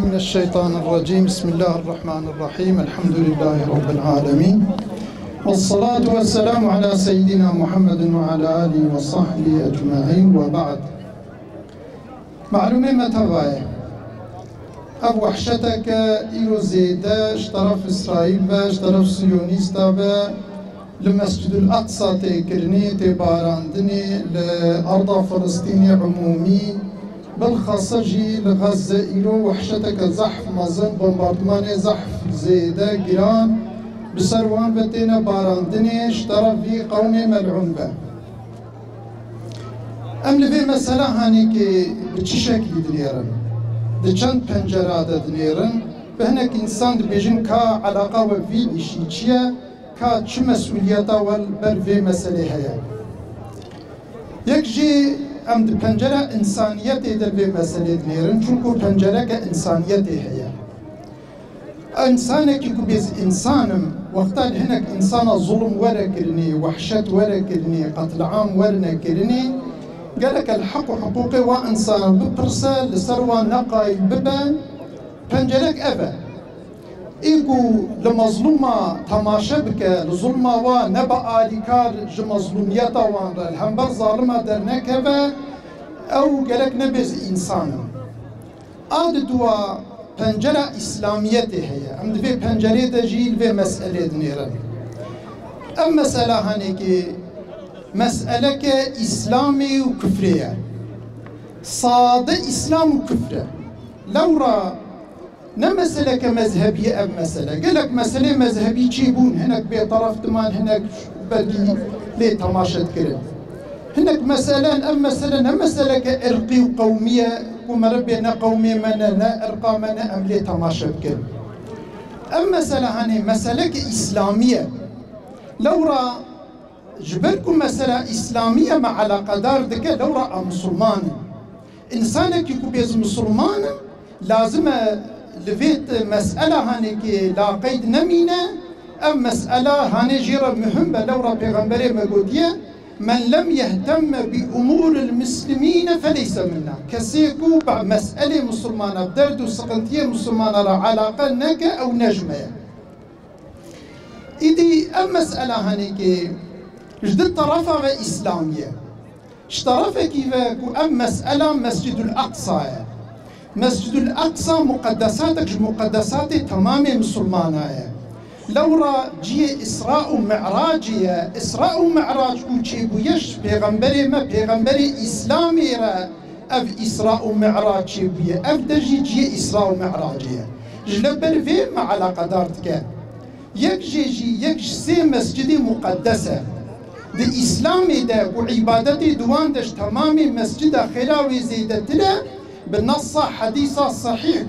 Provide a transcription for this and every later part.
من الشيطان الرجيم. بسم الله الرحمن الرحيم. الحمد لله رب العالمين، والصلاة والسلام على سيدنا محمد وعلى آله وصحبه أجمعين، وبعد. معلومة متغاية أب وحشتك إيرو زيدا اشترف إسرائيل با اشترف سيونيستا با لمسجد الأقصى تكرني تباراندني لأرض فلسطيني عمومي بالخاصة جي لغزة إيرو وحشتك زحف مزن بومباردمان زحف زيدا جيران بسروان بتينا باراندني اشترف في قومي ملعون با ام لفي مسألة هاني كي بچي شكل دنيرن دي چند پنجرات دنيرن بهنك انسان بيجن كا علاقة وفي اشي چيا كا چه مسؤولياتا والبر في مسألة هيا يك جي ام دي پنجرة انسانيتي در في مسألة دنيرن چونكو پنجرة كإنسانيتي هيا انسانك يكو بيز انسانم وقتال هناك انسان ظلم ورا كرني وحشت ورا كرني قتل عام ورنا كرني قالك الحق حقوقي وانسان ببرسا لسروا نقاي ببا بنجلك ابا ايقو لمظلومة تماشا بك لظلمة ونبا آليكار جمظلوميتا وانرا الهمبر ظالمة درنك ابا او قالك نبز انسانم آد دوا پنجره اسلامیتی هیا ام دوی پنجره دجیل و مسئله دنیرن ام مسئله هنی که مسئله که اسلامی و کفریه صاده اسلام و کفره لورا نه مسئله که مذهبی ام مسئله قلق مسئله مذهبی چی بون هنک بی طرف دمان هنک بلگی لی تماشد کرد هنك مسألة أم مسألة نه مسألة كإرقي وقومية ومربي نا قومي منا نا إرقا منا أم لي تماشا بكل أم مسألة هاني مسألة إسلامية لورا جبركم مسألة إسلامية مع علاقة دار دكا لورا مسلمان إنسانك يكون بيز مسلمان لازم لفيت مسألة هاني كي لا قيد نمينة أم مسألة هاني جيرة مهمة لورا بيغمبري مقودية من لم يهتم بأمور المسلمين فليس منا كسيكو بعد مسألة مسلمانة بدرد وسقنتية مسلمانة علاقة نك أو نجمة إدي أم مسألة هنيك جدد طرفها إسلامية اشترف كيف أم مسألة مسجد الأقصى مسجد الأقصى مقدساتك مقدسات تمام مسلمانة لورا جي إسراء ومعراجية إسراء ومعراج وشيبو يش بيغمبري ما بيغمبري إسلامي را أف إسراء ومعراج شيبوية أف دجي جي إسراء ومعراجية جلبر في مع علاقة دارتك يك جي يك سي مسجد مقدسة دي إسلامي دا وعبادتي دوان دش تمامي مسجد خلاوي زيدتنا بالنص حديثة صحيح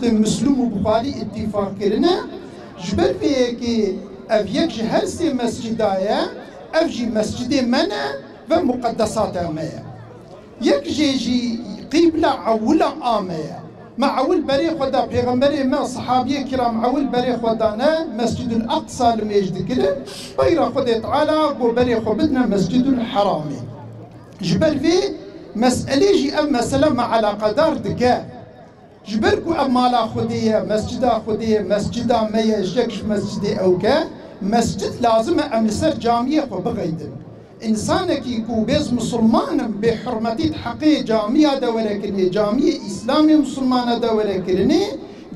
مسلم وبخاري اتفاق كرنا جبر فيكي أفيك هرسي مسجدايا أفجي مسجد منا ومقدسات أمايا يك جي قبلة عولة آمايا مع عول بري خدا بيغمبري ما صحابي كرام عول بري خدانا مسجد الأقصى لميجد كده بيرا خدا تعالى وبري خبدنا مسجد الحرامي جبر في مسألة جي أم مسألة مع علاقة دار دكا جبركو أمالا خدية مسجد خدية مسجد مية جكش مسجد أوكا مسجد لازم أمسر جامية وبغيدن إنسانك يكو بيز مسلمان بحرمتي حقي جامية دولة كرني جامية إسلامي مسلمان دولة كرني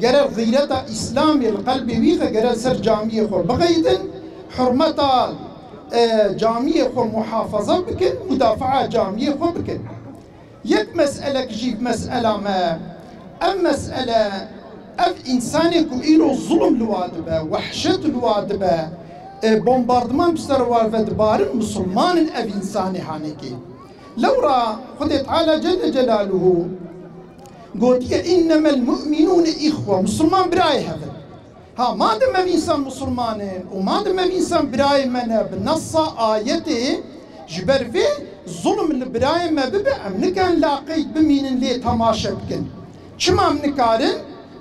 قرر غيرتا إسلامي القلب ويخا قرر سر جامية وبغيدن حرمتا جامية ومحافظة بكن مدافعة جامية وبكن يك مسألة جيب مسألة ما أم مسألة أف إنسانك إيرو ظلم الوادبة وحشة الوادبة بومباردمان بسروار ودبار مسلمان أف إنساني هانيكي لورا خد تعالى جل جلاله قلت إنما المؤمنون إخوة مسلمان براي هذا ها ما دم إنسان مسلمانين وما دم إنسان براي منا بالنص آيته جبر في ظلم البراي ما ببع منكان لاقيت بمين اللي تماشى بكن شما منكارن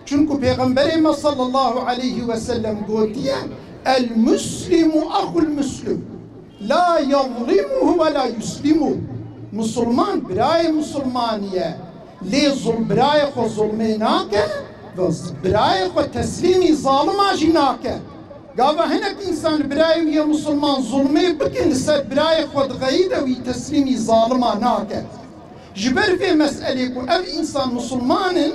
چونكو پیغمبر ما صلى الله عليه وسلم قلت المسلم أخو المسلم لا يظلمه ولا يسلمه مسلمان براي مسلمانية لي ظلم براي خو ظلميناك براي خو تسليمي ظالما جيناك قابا هناك إنسان براي ويا مسلمان ظلمي بكن لسر براي خو دغيدة وي تسليمي ظالما ناك جبر في مسألة أو إنسان مسلمان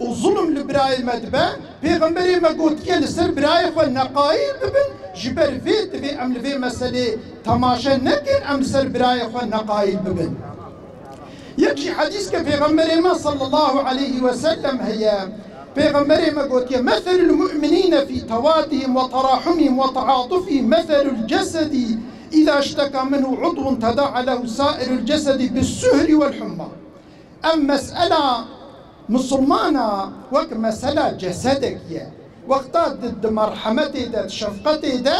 وظلم لبراي مدبا بيغمبري ما قلت يا لسر براي خو النقايل ببن جبر في أمل في مسألة تماشا نكن أم سر براي خو النقايل ببن يكشي حديث كبيغمبري ما صلى الله عليه وسلم هي بيغمبري ما قلت يا مثل المؤمنين في توادهم وتراحمهم وتعاطفهم مثل الجسد إذا اشتكى منه عضو تداعى له سائر الجسد بالسهر والحمى أم مسألة مسلمانة وك مسألة جسدك يا وقتا ضد مرحمتي دا شفقتي دا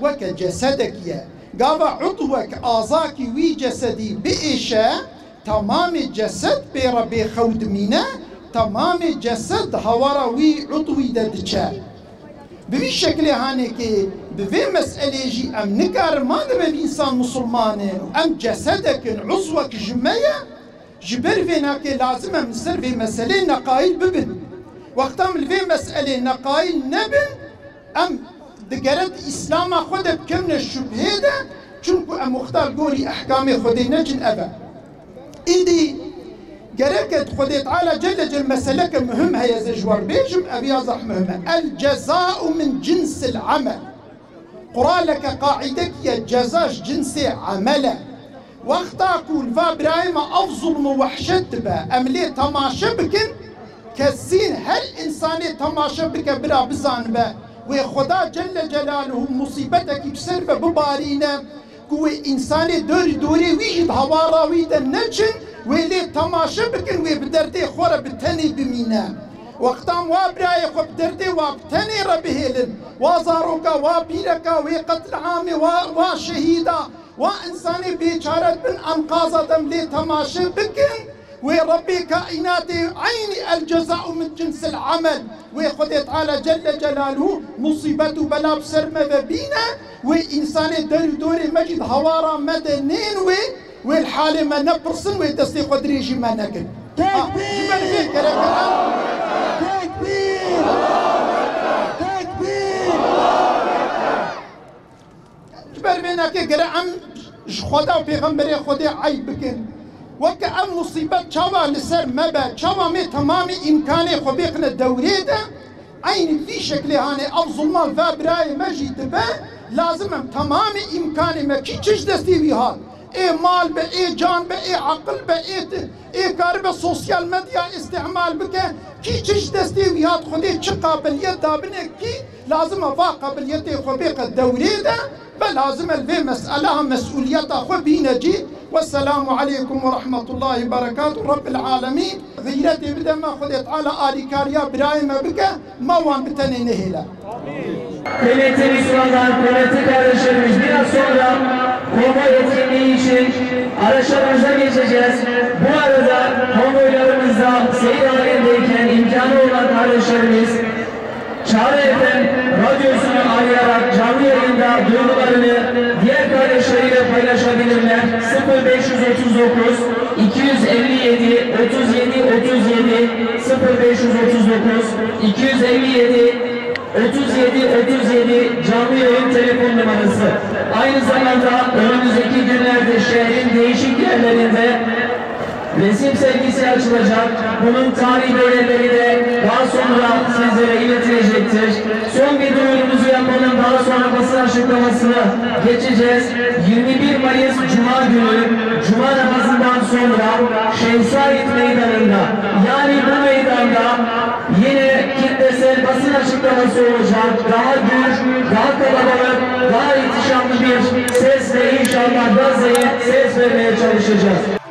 وك جسدك يا قابا عضوك آزاكي وي جسدي بإيشا تمام جسد بيرا بخود مينا تمام جسد هوارا وي عضوي دا دچا بوي شكل هاني كي بوي مسألة جي أم نكار ما دم بإنسان مسلمان أم جسدك عضوك جميع جبر فينا كي لازم مصير في مسألة نقايل ببن وقتا من في مسألة نقايل نبن أم دقرت إسلام خود بكمن الشبهة ده چونكو أم مختار قولي أحكامي خودي نجن أبا إيدي قرأت خودي تعالى جل مسألة مهمة يا زجوار بيجم أبي أزح مهمة الجزاء من جنس العمل قرأ لك قاعدك يا جزاء جنس عمله وقتا أقول فابراهيم أفضل وحشت با أملي تماشى بكن كالزين هر إنساني تماشى بك برا بزان با وخدا جل جلاله مصيبتك بسرب ببارينا كوي إنساني دوري ويجد هوارا ويدا نجن ويلي تماشى بكن ويبدردي خورا بتني بمينا وقتام وابراي خو بدردي وابتني ربهلن وزاروكا وبيركا وقتل عامي وشهيدا وإنساني بيشارت من أنقاذ دم لي تماشي بكن وربي كائناتي عيني الجزاء من جنس العمل وخذ تعالى جل جلاله مصيبته بلا بسر مذبينا وإنساني دوري مجد هوارا مدنين والحالة ما نبرسن ويدستي قدريجي ما نكن تكبير تكبير جبر بينا كي قرأم خدا و پیغمبر خدا عیب بکن وك ام مصيبة چاوا لسر مبا چاوا مي تمام امكاني خو بيقنا دوري ده عين في شكل هاني افضل مال فابراي مجد با لازم تمام امكاني ما كي چش دستي بي هاد اي مال با اي جان با اي عقل با اي كار با سوسيال ميديا استعمال بك كي چش دستي بي هاد خودي چ قابليت دابنه كي لازم افا قابليتي خو بيق الدوري ده فلازم الفي مسألة مسؤوليتها خو بينجي والسلام عليكم ورحمة الله وبركاته رب العالمين غيرتي بدا ما خذت على آلي كاريا برايم بك ما وان بتني نهلا Kıymetli Müslümanlar, kıymetli kardeşlerimiz biraz sonra konvoy etkinliği için araçlarımıza geçeceğiz. Bu arada konvoylarımızda seyir halindeyken imkanı olan kardeşlerimiz Çağrı FM radyosunu arayarak canlı yayında duygularını diğer kardeşleriyle paylaşabilirler. 0539 257 37 37 0539 257 37 canlı yayın telefon numarası. Aynı zamanda önümüzdeki günlerde şehrin değişik yerlerinde resim sergisi açılacak. Bunun tarih belgeleri de daha sonra sizlere iletilecektir. Son bir duyurumuzu yapalım. Daha sonra basın açıklamasına geçeceğiz. 21 Mayıs Cuma günü Cuma namazından sonra Şehzait Meydanı'nda yani bu meydanda yine kitlesel basın açıklaması olacak. Daha gür, daha kalabalık, daha ihtişamlı bir sesle inşallah Gazze'ye ses vermeye çalışacağız.